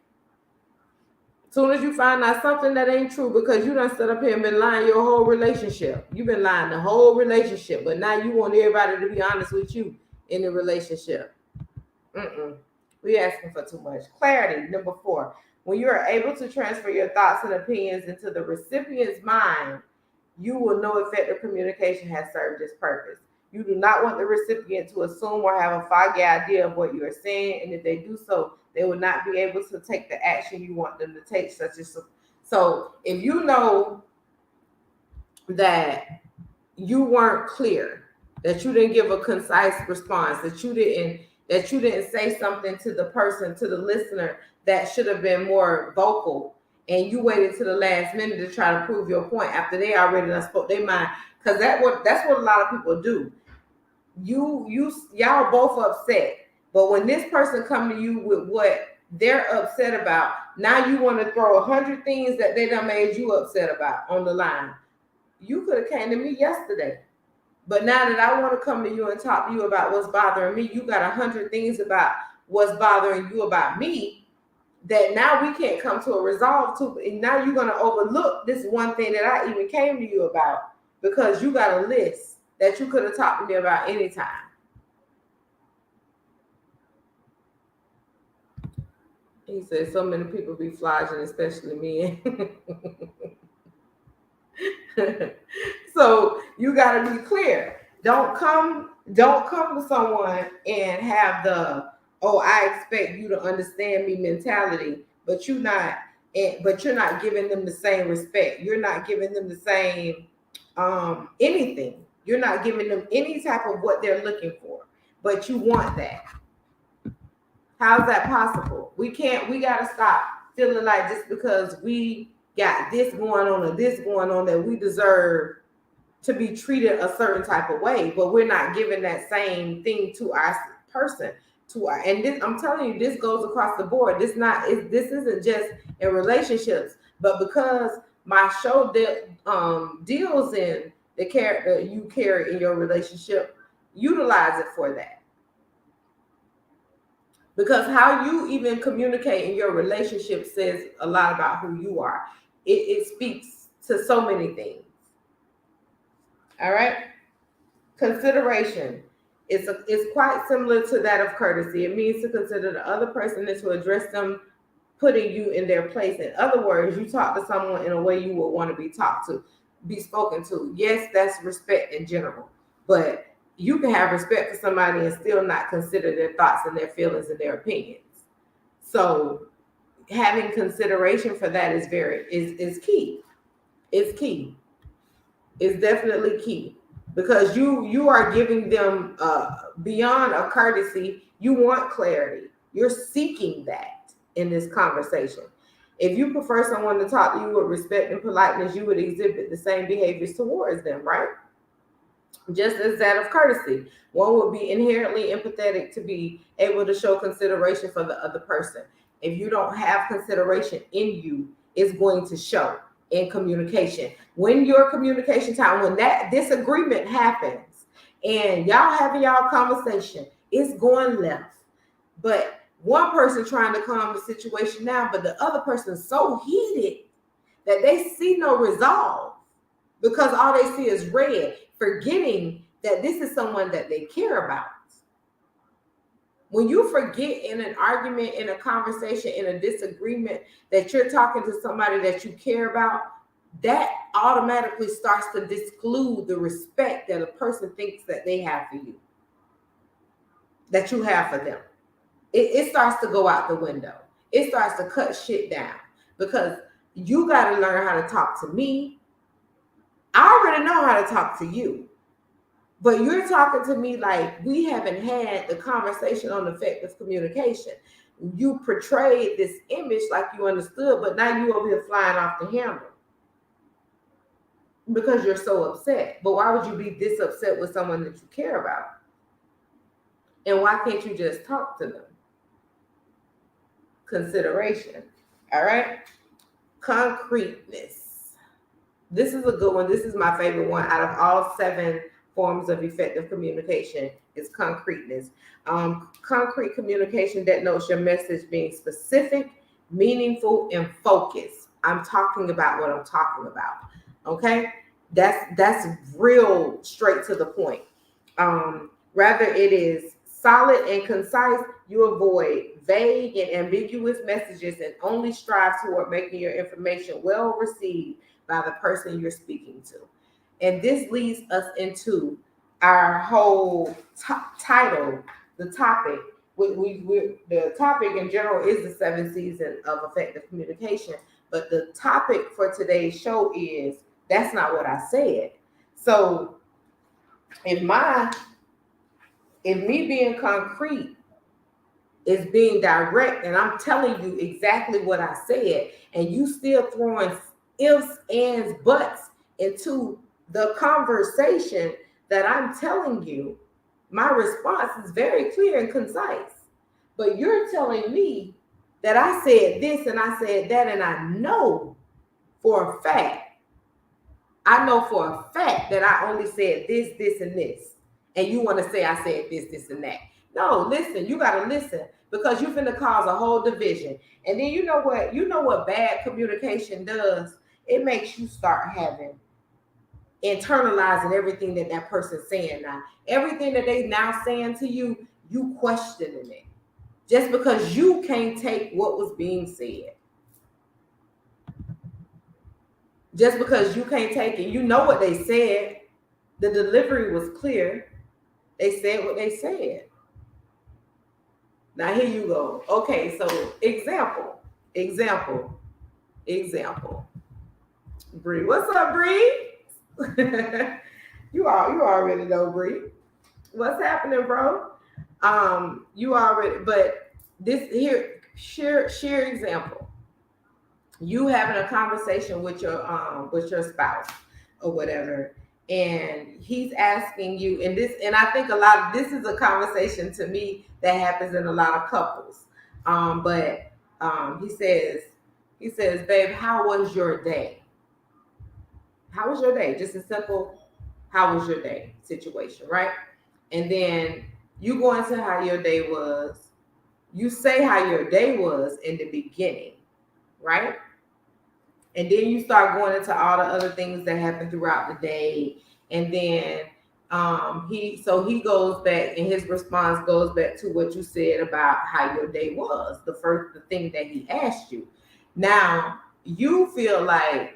As soon as you find out something that ain't true, because you done set up here and been lying your whole relationship. You've been lying the whole relationship, but now you want everybody to be honest with you in the relationship. We asking for too much. Clarity, number 4. When you are able to transfer your thoughts and opinions into the recipient's mind, you will know effective communication has served its purpose. You do not want the recipient to assume or have a foggy idea of what you are saying, and if they do so, they will not be able to take the action you want them to take, such as so if you know that you weren't clear, that you didn't give a concise response, that you didn't say something to the person, to the listener, that should have been more vocal, and you waited to the last minute to try to prove your point after they already done spoke their mind, because that's what a lot of people do. Y'all both upset, but when this person come to you with what they're upset about, now you want to throw 100 things that they done made you upset about on the line. You could have came to me yesterday, but now that I want to come to you and talk to you about what's bothering me, you got 100 things about what's bothering you about me that now we can't come to a resolve to, and now you're going to overlook this one thing that I even came to you about, because you got a list that you could have talked to me about anytime. He said so many people be flogging, especially men. So you got to be clear. Don't come to someone and have the, oh, I expect you to understand me mentality, but you're not giving them the same respect. You're not giving them the same anything. You're not giving them any type of what they're looking for, but you want that. How's that possible? We got to stop feeling like just because we got this going on or this going on that we deserve to be treated a certain type of way, but we're not giving that same thing to our person, and this, I'm telling you, this goes across the board. This isn't just in relationships, but because my show deals in the character you carry in your relationship, utilize it for that. Because how you even communicate in your relationship says a lot about who you are. It speaks to so many things. All right. Consideration. It's quite similar to that of courtesy. It means to consider the other person and to address them, putting you in their place. In other words, you talk to someone in a way you would want to be spoken to. Yes, that's respect in general, but you can have respect for somebody and still not consider their thoughts and their feelings and their opinions. So having consideration for that is key. It's key. It's definitely key, because you are giving them beyond a courtesy. You want clarity. You're seeking that in this conversation. If you prefer someone to talk to you with respect and politeness, you would exhibit the same behaviors towards them, right? Just as that of courtesy. One would be inherently empathetic to be able to show consideration for the other person. If you don't have consideration in you, it's going to show in communication. When your communication time, when that disagreement happens and y'all having y'all conversation, it's going left. But one person trying to calm the situation down, but the other person is so heated that they see no resolve because all they see is red, forgetting that this is someone that they care about. When you forget in an argument, in a conversation, in a disagreement, that you're talking to somebody that you care about, that automatically starts to disclude the respect that a person thinks that they have for you, that you have for them. It starts to go out the window. It starts to cut shit down, because you got to learn how to talk to me. I already know how to talk to you, but you're talking to me like we haven't had the conversation on effective communication. You portrayed this image like you understood, but now you over here flying off the handle because you're so upset. But why would you be this upset with someone that you care about? And why can't you just talk to them? Consideration. All right. Concreteness. This is a good one. This is my favorite one out of all 7 forms of effective communication. Is concreteness. Concrete communication denotes your message being specific, meaningful, and focused. I'm talking about what I'm talking about. Okay, that's real straight to the point. Rather, it is solid and concise. You avoid vague and ambiguous messages and only strive toward making your information well received by the person you're speaking to. And this leads us into our whole title, the topic. The topic in general is the 7 seasons of effective communication, but the topic for today's show is that's not what I said. So if me being concrete is being direct and I'm telling you exactly what I said, and you still throwing ifs, ands, buts into the conversation that I'm telling you, my response is very clear and concise. But you're telling me that I said this and I said that, and I know for a fact that I only said this, this, and this. And you want to say I said this, this, and that. No, listen, you got to listen, because you're finna cause a whole division. And then you know what bad communication does? It makes you start having internalizing everything that person's saying now. Everything that they now saying to you, you questioning it. Just because you can't take what was being said. Just because you can't take it. You know what they said. The delivery was clear. They said what they said. Now here you go. Okay, so example. Bree, what's up, Bree? you already know, Bree. What's happening, bro? You already, but this here, share example. You having a conversation with your spouse or whatever, and he's asking you, and I think a lot of this is a conversation to me that happens in a lot of couples. But he says, babe, how was your day? How was your day? Just a simple, how was your day situation, right? And then you go into how your day was. You say how your day was in the beginning, right? And then you start going into all the other things that happen throughout the day. And then he goes back, and his response goes back to what you said about how your day was, the thing that he asked you. Now you feel like,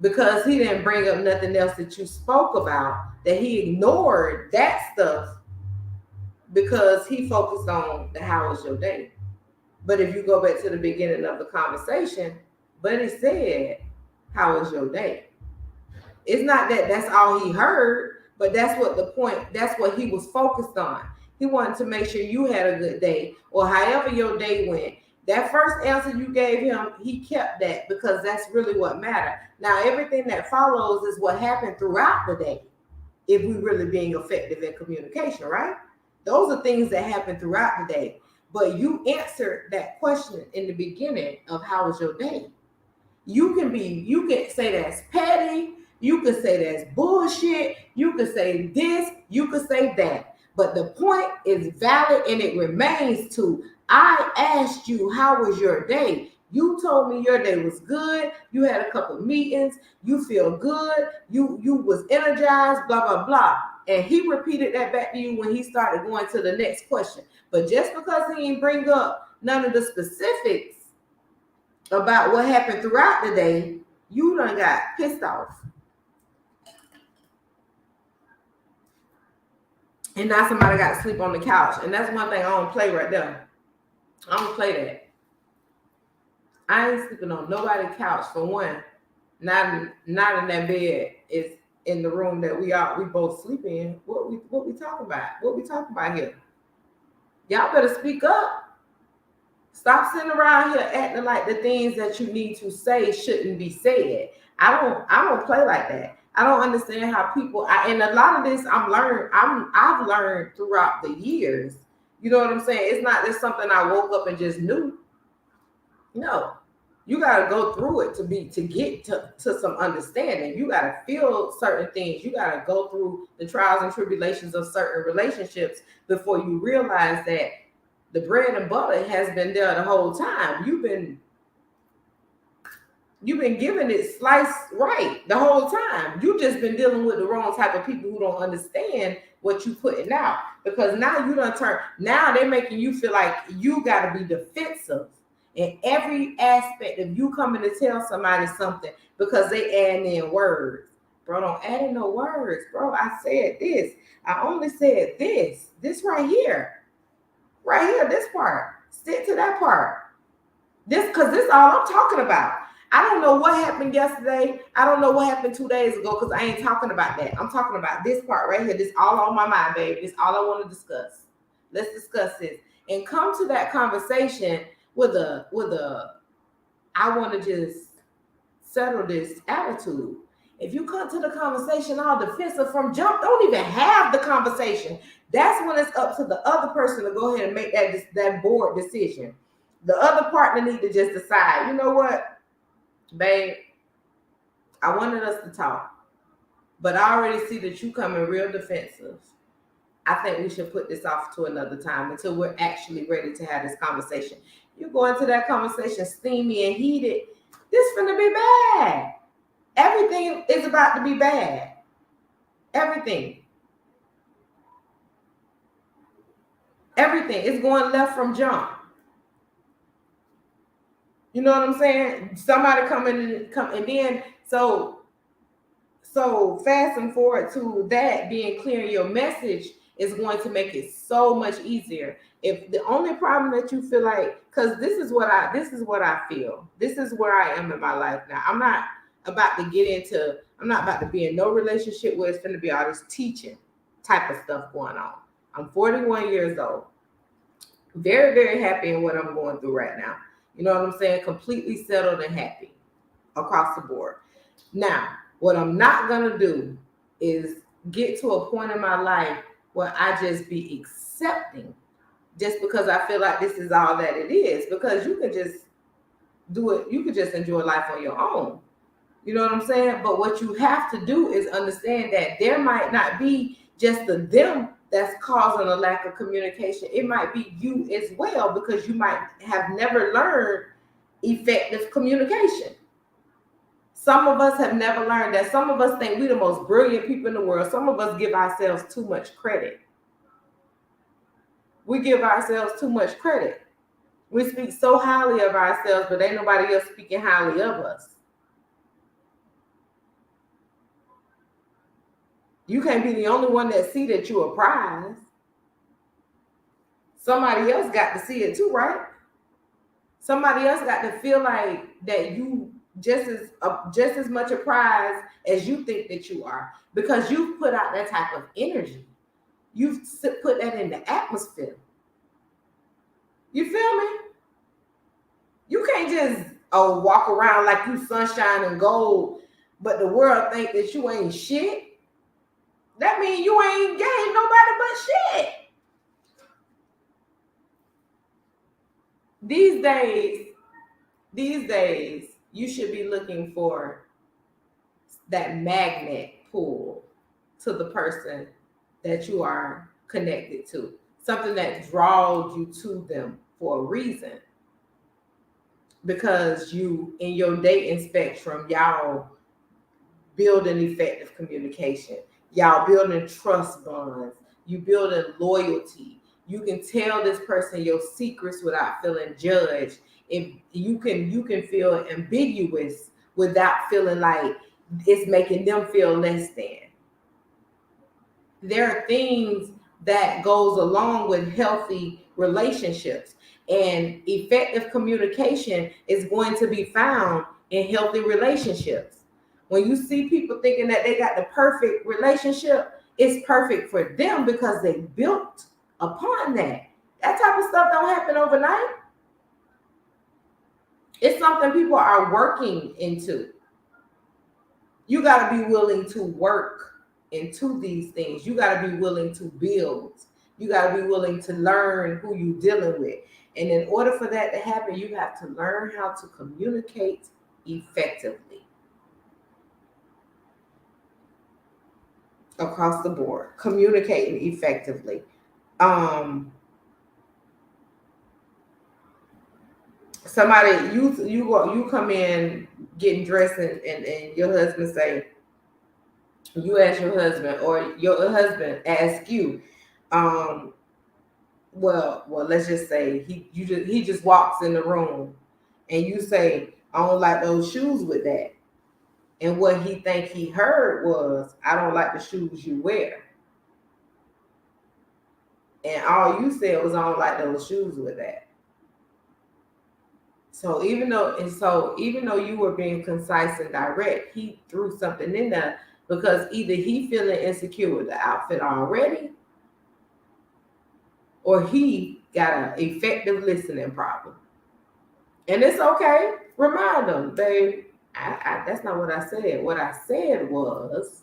because he didn't bring up nothing else that you spoke about, that he ignored that stuff because he focused on the how was your day. But if you go back to the beginning of the conversation, Buddy said, how was your day? It's not that that's all he heard, but that's what he was focused on. He wanted to make sure you had a good day, or however your day went. That first answer you gave him, he kept that, because that's really what mattered. Now, everything that follows is what happened throughout the day, if we really being effective in communication, right? Those are things that happen throughout the day. But you answered that question in the beginning of how was your day. You can say that's petty, you can say that's bullshit, you can say this, you can say that. But the point is valid, and it remains to, I asked you, how was your day? You told me your day was good. You had a couple meetings. You feel good. You was energized, blah, blah, blah. And he repeated that back to you when he started going to the next question. But just because he didn't bring up none of the specifics about what happened throughout the day, you done got pissed off. And now somebody got to sleep on the couch. And that's one thing I don't play right there. I don't play that. I ain't sleeping on nobody's couch, for one. Not in that bed. It's in the room that we both sleep in. What we talking about? What we talking about here? Y'all better speak up. Stop sitting around here acting like the things that you need to say shouldn't be said. I don't play like that. I don't understand how people. And a lot of this I've learned throughout the years. You know what I'm saying? It's not just something I woke up and just knew. No, you got to go through it to get to some understanding. You got to feel certain things. You got to go through the trials and tribulations of certain relationships before you realize that the bread and butter has been there the whole time. You've been giving it sliced right the whole time. You just been dealing with the wrong type of people who don't understand what you putting out. Because now you done turn. Now they're making you feel like you got to be defensive in every aspect of you coming to tell somebody something because they add in words. Bro, don't add in no words. Bro, I said this. I only said this. This right here. Right here, this part. Stick to that part. Because this is all I'm talking about. I don't know what happened yesterday. I don't know what happened 2 days ago, because I ain't talking about that. I'm talking about this part right here. This all on my mind, baby. This all I want to discuss. Let's discuss this. And come to that conversation with a I want to just settle this attitude. If you come to the conversation all defensive from jump, don't even have the conversation. That's when it's up to the other person to go ahead and make that board decision. The other partner need to just decide, you know what, babe, I wanted us to talk, but I already see that you coming real defensive. I think we should put this off to another time until we're actually ready to have this conversation. You go into that conversation steamy and heated, this finna be bad. everything is about to be bad. Everything. Everything is going left from jump. You know what I'm saying? Somebody come and then so fast and forward to that being clear in your message is going to make it so much easier. If the only problem that you feel like, because this is what I feel. This is where I am in my life now. I'm not about to be in no relationship where it's going to be all this teaching type of stuff going on. I'm 41 years old. Very, very happy in what I'm going through right now. You know what I'm saying? Completely settled and happy across the board. Now, what I'm not going to do is get to a point in my life where I just be accepting just because I feel like this is all that it is, because you can just do it. You can just enjoy life on your own. You know what I'm saying? But what you have to do is understand that there might not be just the them that's causing a lack of communication. It might be you as well, because you might have never learned effective communication. Some of us have never learned that. Some of us think we're the most brilliant people in the world. Some of us give ourselves too much credit. We give ourselves too much credit. We speak so highly of ourselves, but ain't nobody else speaking highly of us. You can't be the only one that see that you're a prize. Somebody else got to see it too, right? Somebody else got to feel like that you just as much a prize as you think that you are, because you've put out that type of energy. You've put that in the atmosphere. You feel me? You can't just walk around like you sunshine and gold, but the world think that you ain't shit. That means you ain't nobody but shit. These days, you should be looking for that magnet pull to the person that you are connected to. Something that draws you to them for a reason. Because you, in your dating spectrum, y'all building effective communication. Y'all building trust bonds. You building loyalty. You can tell this person your secrets without feeling judged. If you can feel ambiguous without feeling like it's making them feel less than. There are things that goes along with healthy relationships, and effective communication is going to be found in healthy relationships. When you see people thinking that they got the perfect relationship, it's perfect for them because they built upon that. That type of stuff don't happen overnight. It's something people are working into. You got to be willing to work into these things. You got to be willing to build. You got to be willing to learn who you're dealing with. And in order for that to happen, you have to learn how to communicate effectively. Across the board, communicating effectively. Somebody, you come in getting dressed and your husband say, you ask your husband, or your husband ask you, well, let's just say he just walks in the room and you say, I don't like those shoes with that. And what he think he heard was, I don't like the shoes you wear. And all you said was, I don't like those shoes with that. So even though you were being concise and direct, he threw something in there because either he feeling insecure with the outfit already, or he got an effective listening problem. And it's okay. Remind them, babe, that's not what I said. What I said was,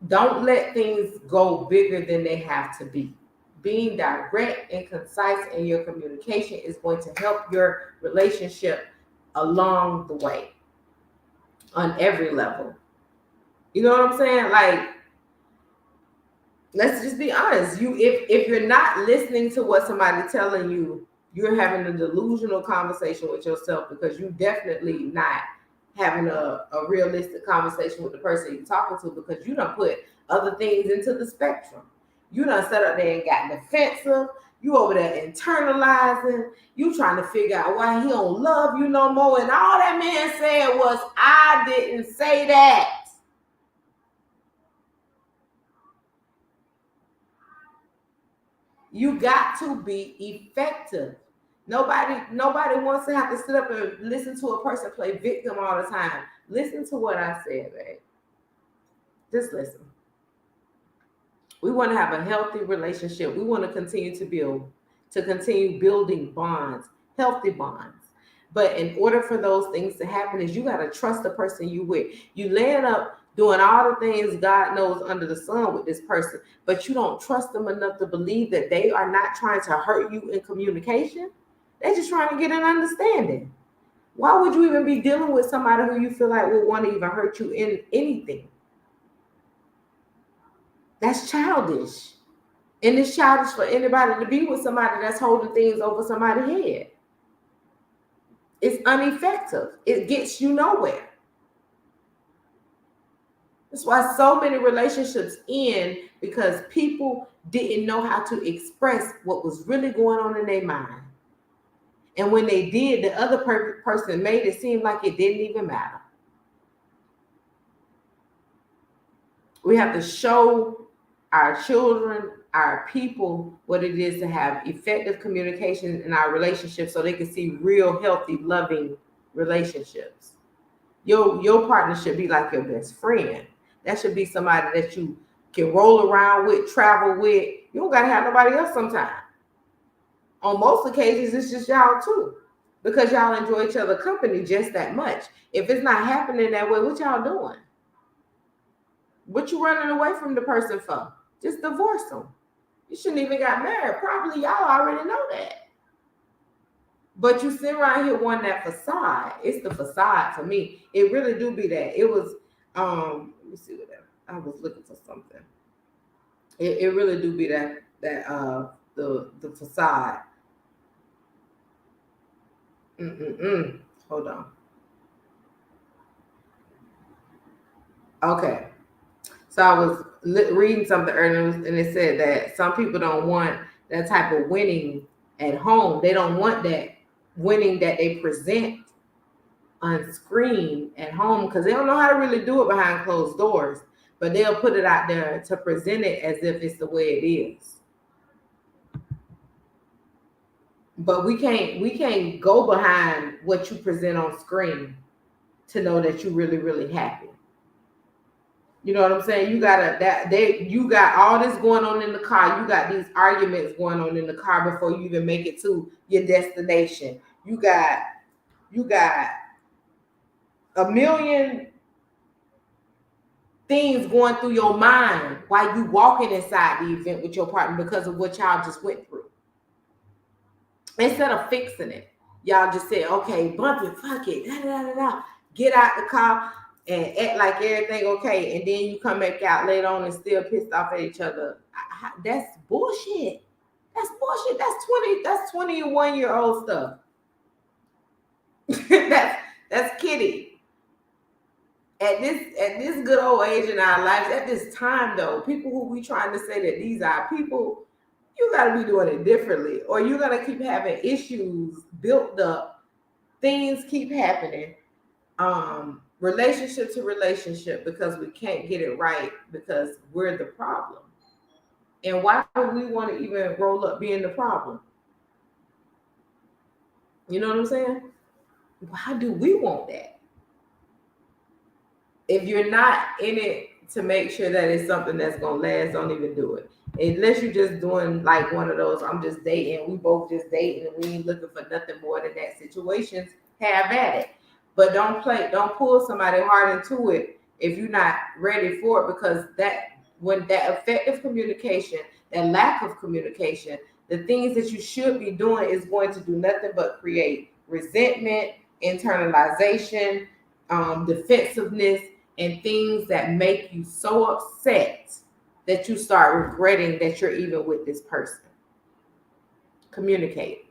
don't let things go bigger than they have to be. Being direct and concise in your communication is going to help your relationship along the way on every level. You know what I'm saying? Like, let's just be honest. If you're not listening to what somebody's telling you, you're having a delusional conversation with yourself, because you definitely not having a realistic conversation with the person you're talking to, because you done put other things into the spectrum. You done set up there and got defensive. You over there internalizing. You trying to figure out why he don't love you no more. And all that man said was, I didn't say that. You got to be effective. Nobody wants to have to sit up and listen to a person play victim all the time. Listen to what I said, babe. Just listen. We want to have a healthy relationship. We want to continue to continue building bonds, healthy bonds. But in order for those things to happen, is you got to trust the person you with. You land up doing all the things God knows under the sun with this person, but you don't trust them enough to believe that they are not trying to hurt you in communication. They're just trying to get an understanding. Why would you even be dealing with somebody who you feel like will want to even hurt you in anything? That's childish. And it's childish for anybody to be with somebody that's holding things over somebody's head. It's ineffective. It gets you nowhere. That's why so many relationships end, because people didn't know how to express what was really going on in their mind. And when they did, the other person made it seem like it didn't even matter. We have to show our children, our people, what it is to have effective communication in our relationships, so they can see real, healthy, loving relationships. Your partner should be like your best friend. That should be somebody that you can roll around with, travel with. You don't gotta have nobody else sometimes. On most occasions, it's just y'all too, because y'all enjoy each other's company just that much. If it's not happening that way, what y'all doing? What you running away from the person for? Just divorce them. You shouldn't even got married. Probably y'all already know that. But you sit around here wanting that facade. It's the facade for me. It really do be that. It was, let me see what I was looking for something. It really do be that the facade. Hold on. Okay. So I was reading something earlier, and it said that some people don't want that type of winning at home. They don't want that winning that they present on screen at home, because they don't know how to really do it behind closed doors. But they'll put it out there to present it as if it's the way it is. But we can't go behind what you present on screen to know that you're really, really happy. You know what I'm saying? You got all this going on in the car. You got these arguments going on in the car before you even make it to your destination. You got a million things going through your mind while you walking inside the event with your partner because of what y'all just went through. Instead of fixing it, y'all just say, okay, bump it, fuck it, da, da, da, da. Get out the car and act like everything okay, and then you come back out later on and still pissed off at each other. That's bullshit. That's bullshit. That's 21-year-old stuff. that's kiddie. At this good old age in our lives, at this time though, people who we trying to say that these are people, you got to be doing it differently, or you're going to keep having issues built up. Things keep happening, relationship to relationship, because we can't get it right, because we're the problem. And why do we want to even roll up being the problem? You know what I'm saying? Why do we want that? If you're not in it to make sure that it's something that's going to last, don't even do it. Unless you're just doing like one of those, I'm just dating, we both just dating, and we ain't looking for nothing more than that situations, have at it. But don't pull somebody hard into it if you're not ready for it, because when that effective communication, that lack of communication, the things that you should be doing is going to do nothing but create resentment, internalization, defensiveness, and things that make you so upset that you start regretting that you're even with this person. Communicate.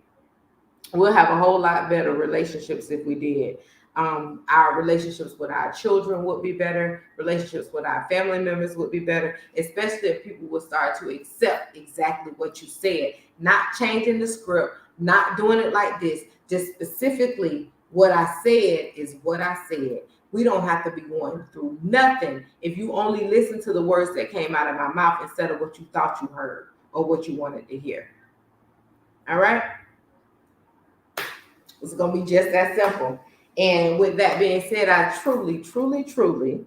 we'll have a whole lot better relationships if we did. Our relationships with our children would be better. Relationships with our family members would be better, especially if people would start to accept exactly what you said, not changing the script, not doing it like this. Just specifically what I said is what I said. We don't have to be going through nothing if you only listen to the words that came out of my mouth instead of what you thought you heard or what you wanted to hear. All right? It's going to be just that simple. And with that being said, I truly, truly, truly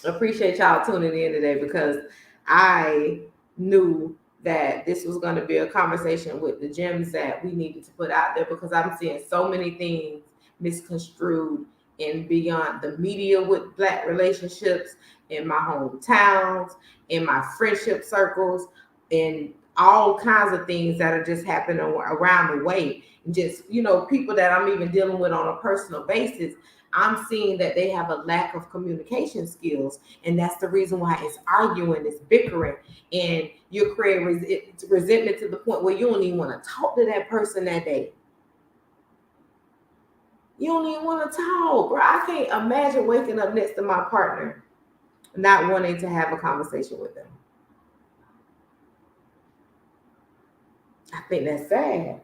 appreciate y'all tuning in today, because I knew that this was going to be a conversation with the gems that we needed to put out there, because I'm seeing so many things misconstrued and beyond the media with Black relationships, in my hometowns, in my friendship circles, and all kinds of things that are just happening around the way. Just, people that I'm even dealing with on a personal basis, I'm seeing that they have a lack of communication skills. And that's the reason why it's arguing, it's bickering, and you're creating resentment to the point where you don't even want to talk to that person that day. You don't even want to talk, bro. I can't imagine waking up next to my partner not wanting to have a conversation with them. I think that's sad.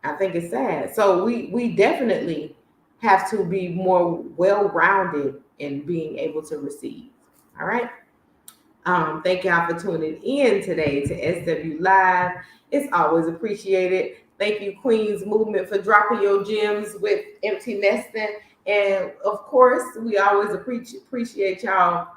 I think it's sad. So we definitely have to be more well-rounded in being able to receive. All right. Thank y'all for tuning in today to SW Live. It's always appreciated. Thank you, Queen's Movement, for dropping your gems with Empty Nesting. And of course, we always appreciate y'all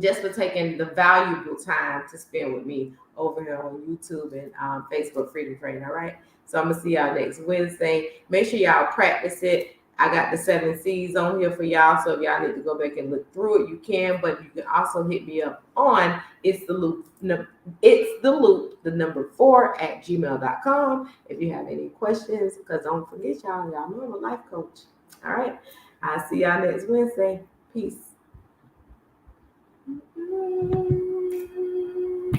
just for taking the valuable time to spend with me over here on YouTube and Facebook, Freedom Train. All right. So I'm going to see y'all next Wednesday. Make sure y'all practice it. I got the 7 C's on here for y'all. So if y'all need to go back and look through it, you can. But you can also hit me up on It's the Loop, the number 4 at gmail.com if you have any questions. Because don't forget, y'all know I'm a life coach. All right. I'll see y'all next Wednesday. Peace.